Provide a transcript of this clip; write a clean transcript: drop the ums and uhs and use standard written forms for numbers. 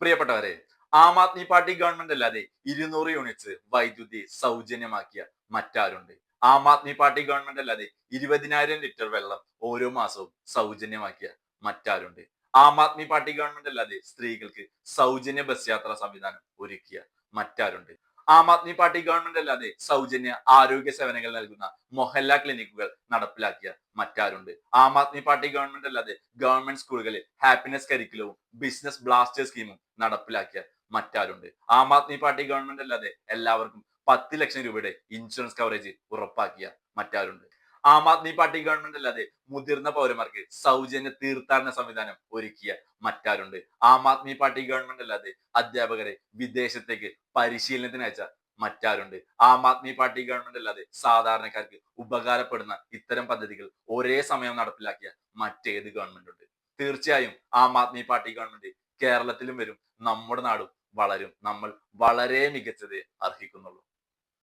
പ്രിയപ്പെട്ടവരെ, Aam Aadmi party government അല്ലാതെ 200 units വൈദ്യുതി സൗജന്യമാക്കിയ മറ്റാരുണ്ട്? ആം ആദ്മി പാർട്ടി ഗവൺമെന്റ് അല്ലാതെ 20,000 ലിറ്റർ വെള്ളം ഓരോ മാസവും സൗജന്യമാക്കിയ മറ്റാരുണ്ട്? ആം ആദ്മി പാർട്ടി ഗവൺമെന്റ് അല്ലാതെ സ്ത്രീകൾക്ക് സൗജന്യ ബസ് യാത്രാ സംവിധാനം ഒരുക്കിയ മറ്റാരുണ്ട്? ആം ആദ്മി പാർട്ടി ഗവൺമെന്റ് അല്ലാതെ സൗജന്യ ആരോഗ്യ സേവനങ്ങൾ നൽകുന്ന മൊഹല്ല ക്ലിനിക്കുകൾ നടപ്പിലാക്കിയ മറ്റാരുണ്ട്? ആം ആദ്മി പാർട്ടി ഗവൺമെന്റ് അല്ലാതെ ഗവൺമെന്റ് സ്കൂളുകളിൽ ഹാപ്പിനെസ് കരിക്കുലവും ബിസിനസ് ബ്ലാസ്റ്റർ സ്കീമും നടപ്പിലാക്കിയ മറ്റാരുണ്ട്? ആം ആദ്മി പാർട്ടി ഗവൺമെന്റ് അല്ലാതെ എല്ലാവർക്കും 10 ലക്ഷം രൂപയുടെ ഇൻഷുറൻസ് കവറേജ് ഉറപ്പാക്കിയ മറ്റാരുണ്ട്? ആം ആദ്മി പാർട്ടി ഗവൺമെന്റ് അല്ലാതെ മുതിർന്ന പൗരന്മാർക്ക് സൗജന്യ തീർത്ഥാടന സംവിധാനം ഒരുക്കിയ മറ്റാരുണ്ട്? ആം ആദ്മി പാർട്ടി ഗവൺമെന്റ് അല്ലാതെ അധ്യാപകരെ വിദേശത്തേക്ക് പരിശീലനത്തിന് അയച്ച മറ്റാരുണ്ട്? ആം ആദ്മി പാർട്ടി ഗവൺമെന്റ് അല്ലാതെ സാധാരണക്കാർക്ക് ഉപകാരപ്പെടുന്ന ഇത്തരം പദ്ധതികൾ ഒരേ സമയം നടപ്പിലാക്കിയ മറ്റേത് ഗവൺമെന്റ് ഉണ്ട്? തീർച്ചയായും ആം ആദ്മി പാർട്ടി ഗവൺമെന്റ് കേരളത്തിലും വരും, നമ്മുടെ നാടും വളരും. നമ്മൾ വളരെ മികച്ചത് അർഹിക്കുന്നുള്ളൂ.